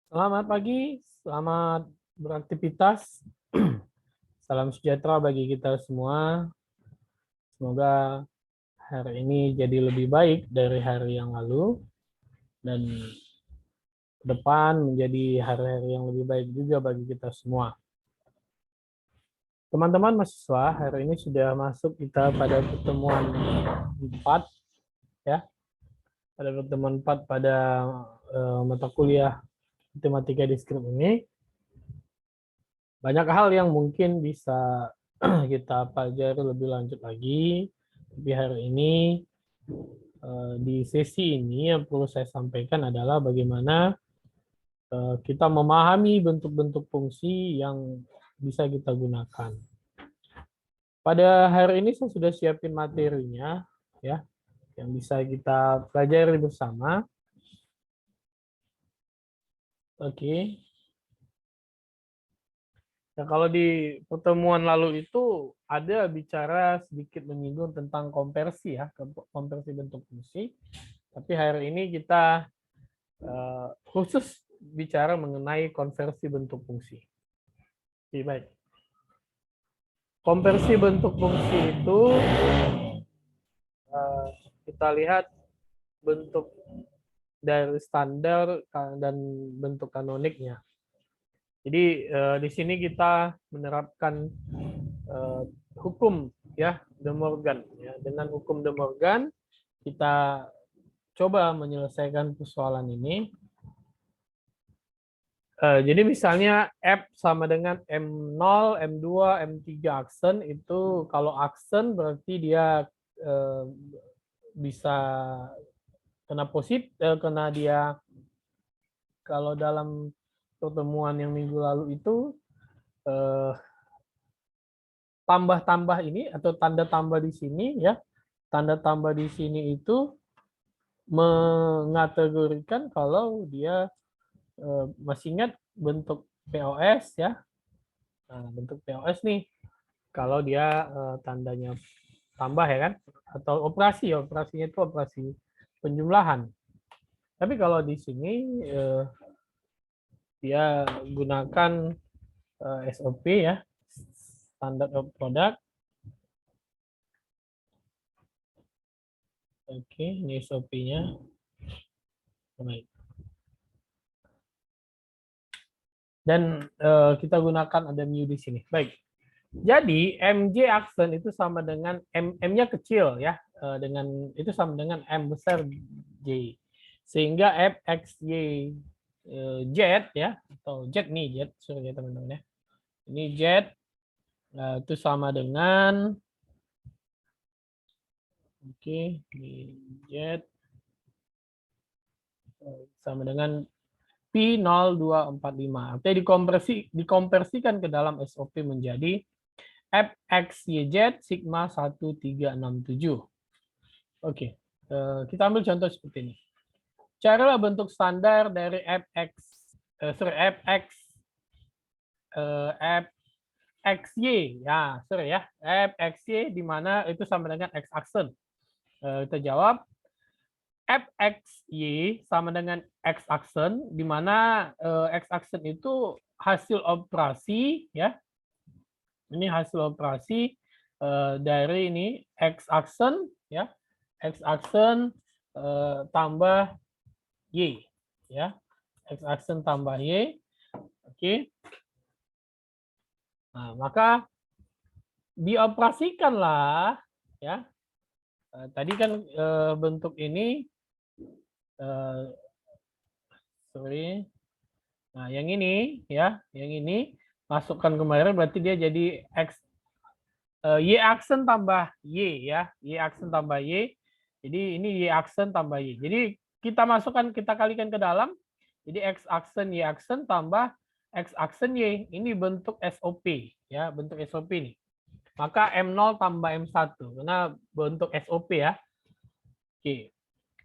Selamat pagi, selamat beraktivitas. Salam sejahtera bagi kita semua. Semoga hari ini jadi lebih baik dari hari yang lalu dan ke depan menjadi hari-hari yang lebih baik juga bagi kita semua. Teman-teman mahasiswa, hari ini sudah masuk kita pada pertemuan 4 ya. Pada pertemuan 4 pada mata kuliah matematika diskrit ini. Banyak hal yang mungkin bisa kita pelajari lebih lanjut lagi. Tapi hari ini di sesi ini yang perlu saya sampaikan adalah bagaimana kita memahami bentuk-bentuk fungsi yang bisa kita gunakan. Pada hari ini saya sudah siapin materinya ya yang bisa kita pelajari bersama. Oke. Nah, kalau di pertemuan lalu itu ada bicara sedikit menyinggung tentang konversi ya, konversi bentuk fungsi. Tapi hari ini kita khusus bicara mengenai konversi bentuk fungsi. Oke, baik. Konversi bentuk fungsi itu kita lihat bentuk dari standar dan bentuk kanoniknya. Jadi di sini kita menerapkan hukum ya De Morgan. Ya. Dengan hukum De Morgan kita coba menyelesaikan persoalan ini. Jadi misalnya F sama dengan M0, M2, M3 aksen itu kalau aksen berarti dia bisa kena positif, kena dia kalau dalam pertemuan yang minggu lalu itu tambah-tambah ini atau tanda tambah di sini ya, tanda tambah di sini itu mengategorikan kalau dia masih ingat bentuk POS ya. Nah, bentuk POS nih kalau dia tandanya tambah ya kan atau operasi ya, operasinya itu operasi penjumlahan. Tapi kalau di sini dia gunakan SOP ya, standard of product. Oke, ini SOP-nya. Baik. Dan kita gunakan ada mu di sini. Baik. Jadi MJ aksen itu sama dengan M-nya kecil ya, dengan itu sama dengan M besar J. Sehingga FXY Z ya, atau Z nih Z, sorry ya teman-teman ya. Ini Z itu sama dengan oke, ini Z sama dengan P0245. Artinya dikonversikan ke dalam SOP menjadi FXYZ sigma 1367. Oke, kita ambil contoh seperti ini. Carilah bentuk standar dari fx fxy ya, sorry ya, fxy di mana itu sama dengan x aksen. Kita jawab fxy sama dengan x aksen di mana x aksen itu hasil operasi ya. Ini hasil operasi dari ini x aksen ya, x aksen tambah y ya, x aksen tambah y. Oke. Nah, maka dioperasikanlah ya. Tadi kan bentuk ini sorry. Nah, yang ini ya, yang ini masukkan kemarin berarti dia jadi x y aksen tambah y ya, y aksen tambah y. Jadi ini y aksen tambah y. Jadi kita masukkan, kita kalikan ke dalam. Jadi x aksen y aksen tambah x aksen y. Ini bentuk SOP ya, bentuk SOP ini. Maka M0 tambah M1 karena bentuk SOP ya. Oke.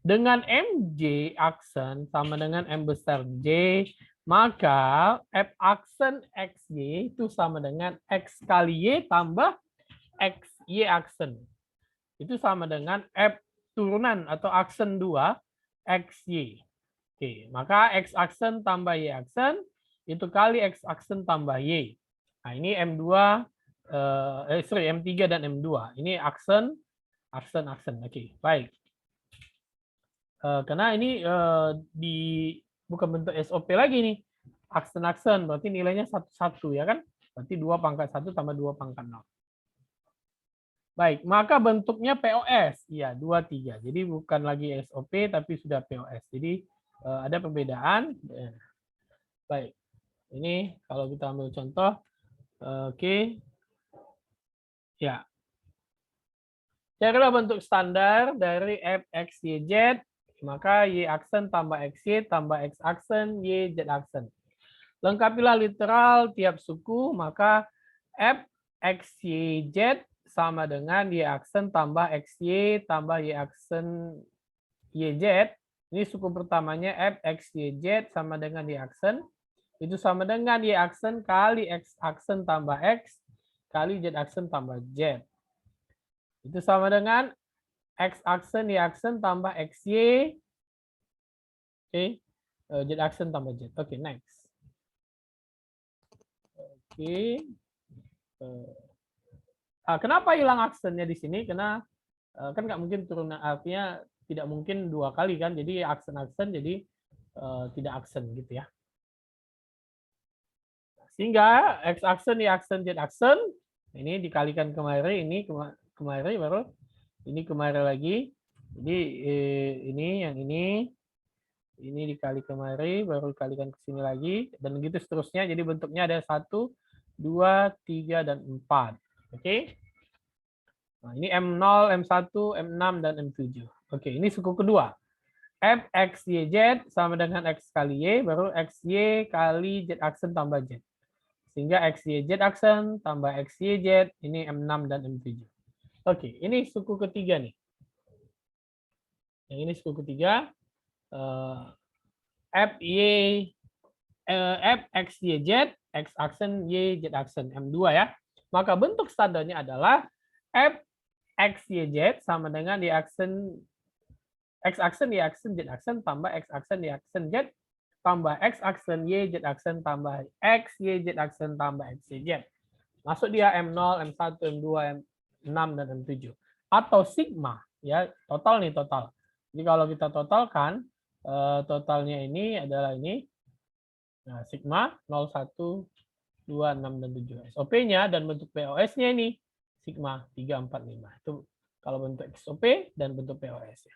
Dengan MJ aksen sama dengan M besar J, maka F aksen XY itu sama dengan X kali Y tambah XY aksen. Itu sama dengan F turunan atau aksen 2 XY. Oke, maka X aksen tambah Y aksen itu kali X aksen tambah Y. Nah, ini M2, M3 dan M2. Ini aksen. Oke, baik. Karena ini bukan bentuk SOP lagi nih. Aksen, berarti nilainya 1 ya kan? Berarti 2 pangkat 1 tambah 2 pangkat 0. Baik, maka bentuknya POS. Iya, 2, 3. Jadi bukan lagi SOP, tapi sudah POS. Jadi ada perbedaan. Baik, ini kalau kita ambil contoh. Oke. Ya. Carilah bentuk standar dari f, x, y, z. Maka y aksen tambah xy tambah x aksen, y, z aksen. Lengkapilah literal tiap suku, maka f, x, y, z sama dengan y aksen tambah xy tambah y aksen yz. Ini suku pertamanya f, x, y, z sama dengan y aksen. Itu sama dengan y aksen kali x aksen tambah x kali z aksen tambah z. Itu sama dengan x aksen y aksen tambah xy. Oke. Z aksen tambah z. Oke, next. Oke. Kenapa hilang aksennya di sini? Karena kan nggak mungkin turunan, artinya tidak mungkin 2 kali kan, jadi aksen jadi tidak aksen gitu ya. Sehingga x aksen, y aksen, z aksen ini dikalikan kemarin, ini kemarin baru ini kemarin lagi. Jadi ini yang ini dikali kemari, baru dikalikan ke sini lagi, dan begitu seterusnya. Jadi bentuknya ada 1, 2, 3, dan 4. Oke. Nah, ini M0, M1, M6, dan M7. Oke, ini suku kedua. F, X, Y, Z sama dengan X kali Y, baru XY kali Z aksen tambah Z. Sehingga XY, Z aksen tambah XY, Z, ini M6 dan M7. Oke, ini suku ketiga nih. Yang ini suku ketiga. F, Y, F, X, Y, Z, X aksen, Y, Z aksen, M2 ya. Maka bentuk standarnya adalah F, X, Y, Z sama dengan Y aksen, X aksen, Y aksen, Z aksen tambah X aksen, Y aksen, Z tambah X aksen, Y, Z aksen tambah X, Y, Z aksen tambah X, Y, Z. Masuk dia M0, M1, M2, M6, dan M7. Atau sigma, ya total nih, total. Jadi kalau kita totalkan, totalnya ini adalah ini. Nah, sigma 0, 1, 2, 6, dan 7. SOP-nya dan bentuk POS-nya ini sigma 3, 4, 5. Itu kalau bentuk SOP dan bentuk POS.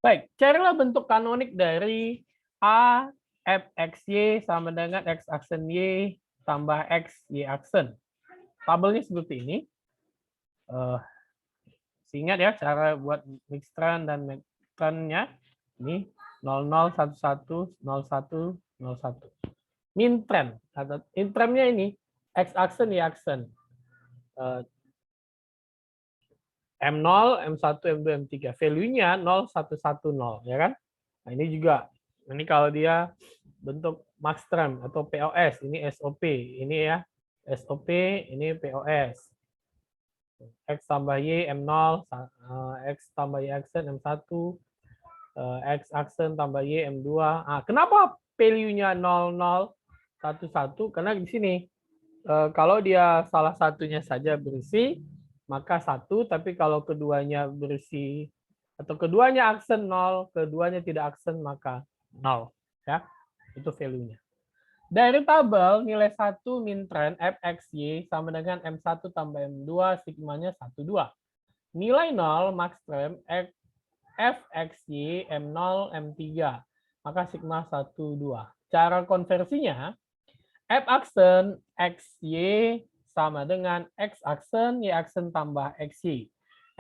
Baik, carilah bentuk kanonik dari A, F, X, Y sama dengan X aksen Y tambah X, Y aksen. Tabelnya seperti ini. Ingat ya cara buat mixtran dan mixtrannya. Ini 00, 11, 01, 01. Mintran atau intrannya ini X aksen, Y aksen. M0, M1, M2, M3. Value-nya 0, 1, 1, 0. Ya kan? Nah, ini juga. Ini kalau dia bentuk maxtran atau POS. Ini SOP. Ini ya. SOP, ini POS. X tambah Y, M0. X tambah Y aksen, M1. X aksen tambah Y, M2. Kenapa value-nya 0, 0, 1, 1? Karena di sini. Kalau dia salah satunya saja berisi, maka 1, tapi kalau keduanya berisi atau keduanya aksen 0, keduanya tidak aksen, maka 0. Ya, itu value-nya. Dari tabel, nilai 1 mintran FXY sama dengan M1 tambah M2, sigmanya 1, 2. Nilai 0 maxtran FXY M0, M3, maka sigma 1, 2. Cara konversinya, F aksen XY sama dengan X aksen, Y aksen tambah XY.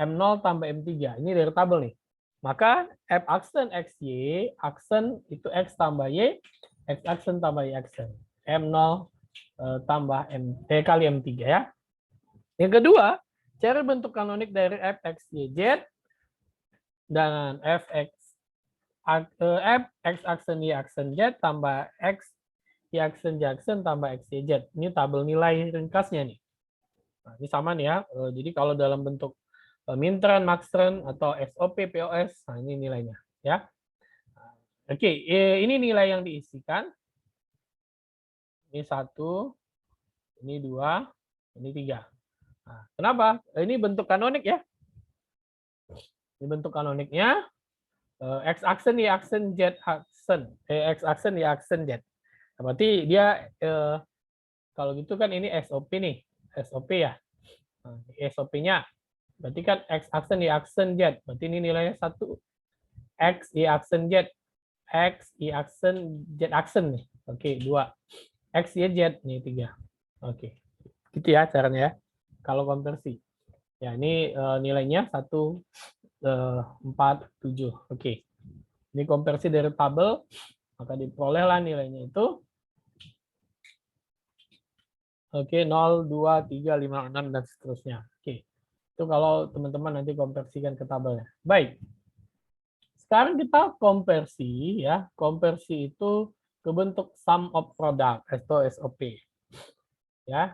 M0 tambah M3. Ini dari tabel nih. Maka F aksen XY, aksen itu X tambah Y, X aksen tambah Y aksen. M0 tambah kali M3 ya. Yang kedua, cari bentuk kanonik dari F, X, Y, Z dan F, X aksen, Y aksen, Z tambah X, Y aksen, Y aksen tambah X, Y, Z. Ini tabel nilai ringkasnya nih. Nah, ini sama nih ya. Jadi kalau dalam bentuk mintran, maxtran, atau SOP, POS, nah ini nilainya. Ya. Oke, ini nilai yang diisikan. Ini 1, ini 2, ini 3. Nah, kenapa? Ini bentuk kanonik ya. Ini bentuk kanoniknya. X aksen, Y aksen, Z aksen. X aksen, Y aksen, Z. Nah, berarti dia kalau gitu kan ini SOP nih. SOP ya. Nah, SOP-nya. Berarti kan X aksen, Y aksen, Z. Berarti ini nilainya 1. X, Y aksen, Z. X, Y aksen, Z aksen nih. Oke, 2. X, Y, Z. Nih, 3. Oke. Gitu ya caranya ya. Kalau konversi. Ya, ini nilainya 1, 4, 7. Oke. Ini konversi dari tabel, maka diperolehlah nilainya itu. Oke, 0, 2, 3, 5, 6, dan seterusnya. Oke. Itu kalau teman-teman nanti konversikan ke tabelnya. Baik. Sekarang kita konversi ya. Konversi itu ke bentuk sum of product atau SOP. Ya.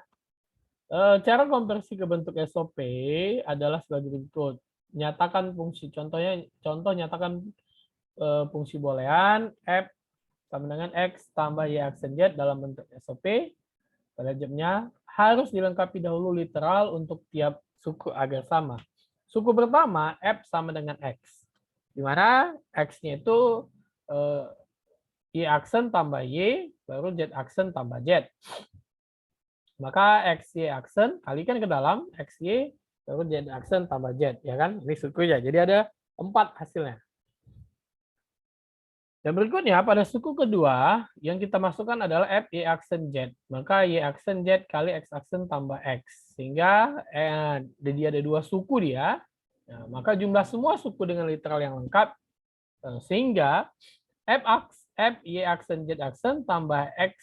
Cara konversi ke bentuk SOP adalah sebagai berikut. Nyatakan fungsi, contoh nyatakan fungsi boolean f sama dengan x tambah y aksen z dalam bentuk SOP. Pada jamnya harus dilengkapi dahulu literal untuk tiap suku agar sama. Suku pertama f sama dengan x, di mana x-nya itu y aksen tambah y baru z aksen tambah z. Maka XY aksen kalikan ke dalam XY baru Z aksen tambah Z, ya kan? Ini sukunya. Jadi ada 4 hasilnya. Dan berikutnya pada suku kedua yang kita masukkan adalah F Y aksen Z. Maka Y aksen Z kali X aksen tambah X. Sehingga dia ada 2 suku dia. Nah, maka jumlah semua suku dengan literal yang lengkap. Sehingga F Y aksen Z aksen tambah X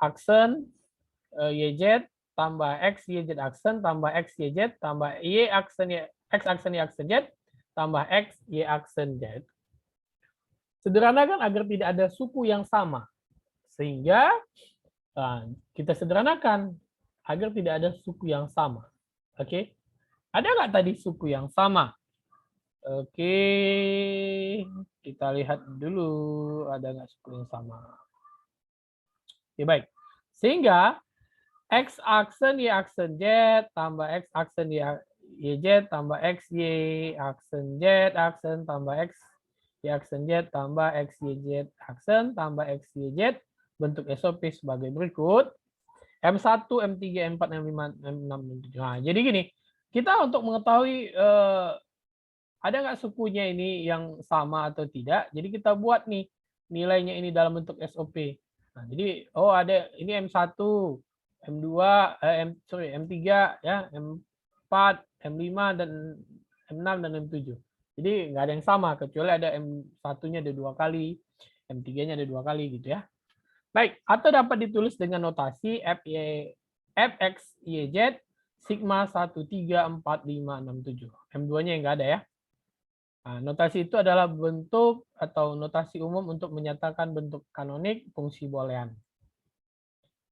aksen YZ tambah X YZ aksen tambah X YZ tambah Y aksen X aksen Y aksen Z tambah X Y aksen Z. Sederhanakan agar tidak ada suku yang sama. Sehingga kita sederhanakan agar tidak ada suku yang sama. Oke. Ada nggak tadi suku yang sama? Oke. Kita lihat dulu ada nggak suku yang sama. Oke, baik. Sehingga X aksen Y aksen Z tambah X aksen YZ tambah X Y aksen Z aksen tambah X Y aksen Z tambah X YZ aksen tambah X YZ bentuk SOP sebagai berikut. M1, M3, M4, M5, M6, M7. Nah, jadi gini, kita untuk mengetahui ada nggak sukunya ini yang sama atau tidak, jadi kita buat nih nilainya ini dalam bentuk SOP. Nah, jadi ada ini M1, M2, M3 ya, M4, M5 dan M6 dan M7. Jadi nggak ada yang sama kecuali ada M1-nya ada 2 kali, M3-nya ada 2 kali gitu ya. Baik, atau dapat ditulis dengan notasi Fx YZ sigma 1 3 4 5 6 7. M2-nya yang nggak ada ya. Nah, notasi itu adalah bentuk atau notasi umum untuk menyatakan bentuk kanonik fungsi boolean.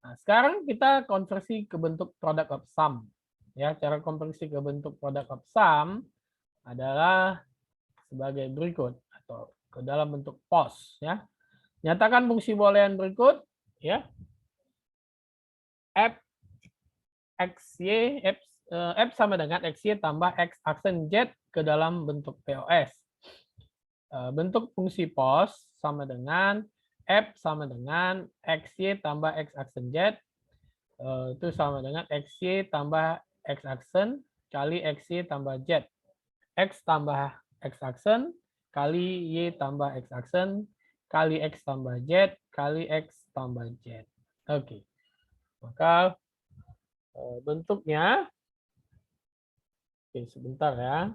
Nah, sekarang kita konversi ke bentuk product of sum. Ya, cara konversi ke bentuk product of sum adalah sebagai berikut atau ke dalam bentuk POS ya. Nyatakan fungsi boolean berikut ya. F XY F sama dengan XY tambah X aksen Z ke dalam bentuk POS. Bentuk fungsi POS sama dengan F sama dengan XY tambah X aksen Z itu sama dengan XY tambah X aksen kali XY tambah Z. X tambah X aksen kali Y tambah X aksen kali X tambah Z kali X tambah Z. Oke. Maka bentuknya, oke sebentar ya.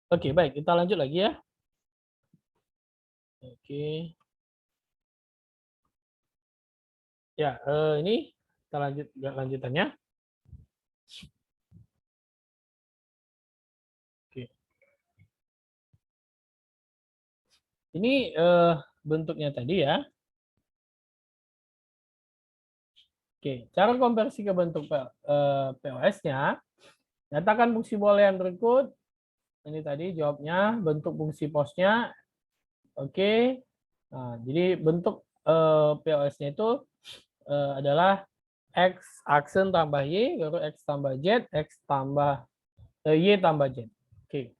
Oke, baik. Kita lanjut lagi ya. Oke. Ya, ini kita lanjut lanjutannya. Oke. Ini bentuknya tadi ya. Oke, cara konversi ke bentuk POS-nya, nyatakan fungsi boolean berikut. Ini tadi jawabnya, bentuk fungsi POS-nya. Oke. Nah, jadi bentuk POS-nya itu adalah X aksen tambah Y, baru X tambah Z, X tambah Y tambah Z. Oke.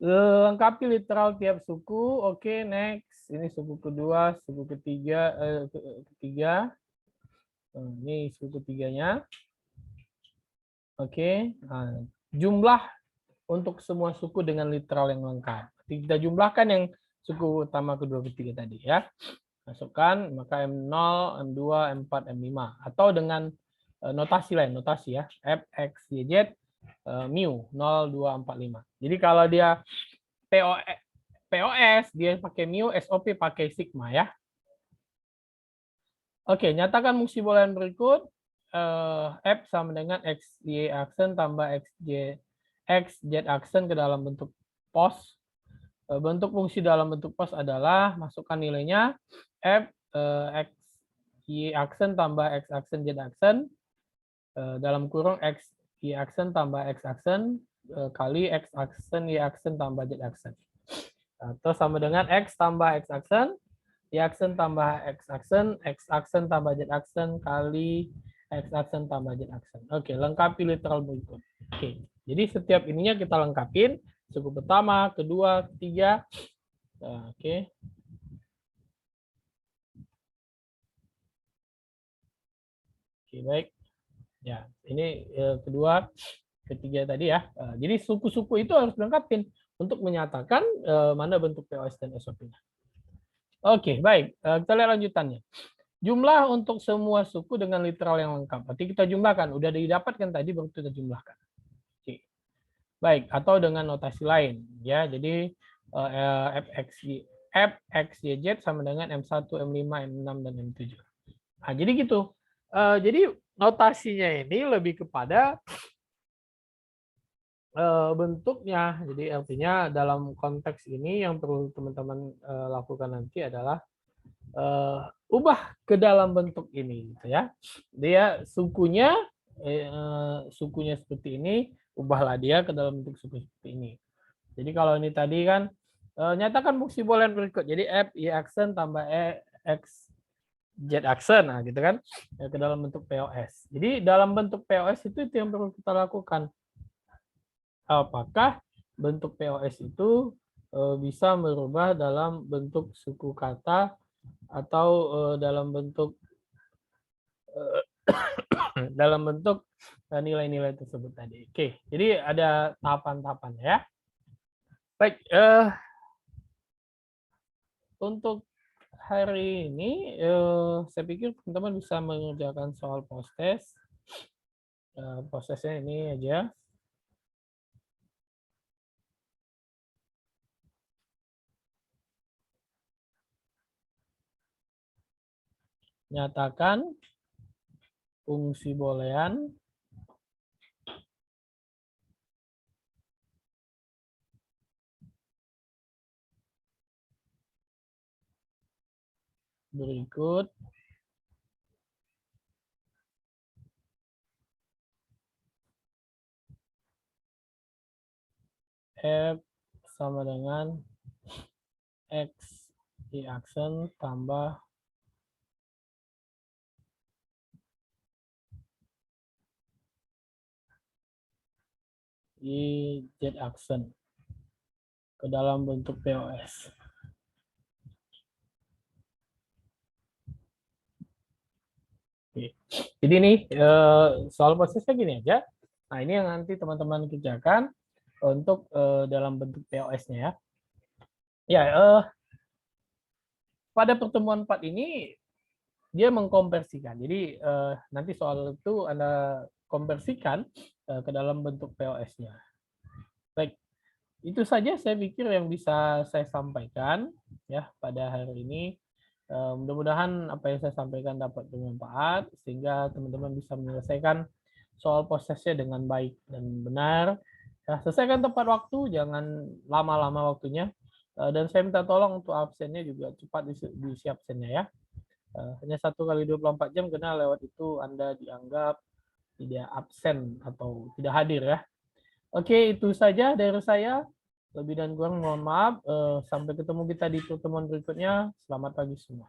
Lengkapi literal tiap suku. Oke, next. Ini suku kedua, suku ketiga. Ini suku ketiganya. Oke. Nah, jumlah untuk semua suku dengan literal yang lengkap. Kita jumlahkan yang suku utama kedua ketiga tadi ya. Masukkan maka M0, M2, M4, M5 atau dengan notasi lain, notasi ya. F, X, Y, Z, mu 0, 2, 4, 5. Jadi kalau dia POS dia pakai mu, SOP pakai sigma ya. Oke, nyatakan fungsi boolean berikut. F sama dengan X, Y aksen tambah X, Z aksen ke dalam bentuk POS. Bentuk fungsi dalam bentuk POS adalah masukkan nilainya F, X, Y aksen tambah X aksen Z aksen dalam kurung X, Y aksen tambah X aksen kali X aksen Y aksen tambah Z aksen. Atau sama dengan X tambah X aksen, Y aksen tambah X aksen tambah Z aksen kali X aksen tambah Z aksen. Oke, lengkapi literal berikut. Oke, jadi setiap ininya kita lengkapin. Suku pertama, kedua, ketiga. Oke. Oke, baik. Ya, ini kedua, ketiga tadi ya. Jadi suku-suku itu harus dilengkapin untuk menyatakan mana bentuk POS dan SOP-nya. Oke, baik. Kita lihat lanjutannya. Jumlah untuk semua suku dengan literal yang lengkap. Berarti kita jumlahkan. Udah didapatkan tadi, baru kita jumlahkan. Oke. Baik, atau dengan notasi lain. Ya, jadi FXYZ sama dengan M1, M5, M6, dan M7. Nah, jadi gitu. Jadi notasinya ini lebih kepada bentuknya. Jadi artinya dalam konteks ini yang perlu teman-teman lakukan nanti adalah ubah ke dalam bentuk ini gitu ya. Dia sukunya seperti ini, ubahlah dia ke dalam bentuk suku seperti ini. Jadi kalau ini tadi kan nyatakan fungsi boolean berikut. Jadi F Y aksen tambah X Z aksen, nah gitu kan, ke dalam bentuk POS. Jadi dalam bentuk POS itu yang perlu kita lakukan. Apakah bentuk POS itu bisa merubah dalam bentuk suku kata atau dalam bentuk nilai-nilai tersebut tadi. Oke, jadi ada tahapan-tahapan ya. Baik, untuk hari ini saya pikir teman-teman bisa mengerjakan soal post-test. Post-testnya ini aja. Nyatakan fungsi boolean berikut. F sama dengan X Y aksen tambah Y Z aksen ke dalam bentuk POS. Oke. Jadi ini soal prosesnya gini aja. Nah ini yang nanti teman-teman kerjakan untuk dalam bentuk POS-nya ya. Ya, pada pertemuan 4 ini dia mengkonversikan. Jadi nanti soal itu Anda konversikan ke dalam bentuk POS-nya. Baik. Itu saja saya pikir yang bisa saya sampaikan ya pada hari ini. Mudah-mudahan apa yang saya sampaikan dapat bermanfaat sehingga teman-teman bisa menyelesaikan soal prosesnya dengan baik dan benar. Ya, selesaikan tepat waktu, jangan lama-lama waktunya. Dan saya minta tolong untuk absennya juga cepat diisi absennya ya. Hanya 1 kali 24 jam karena lewat itu Anda dianggap tidak absen atau tidak hadir ya. Oke, itu saja dari saya. Lebih dan kurang mohon maaf. Sampai ketemu kita di pertemuan berikutnya. Selamat pagi semua.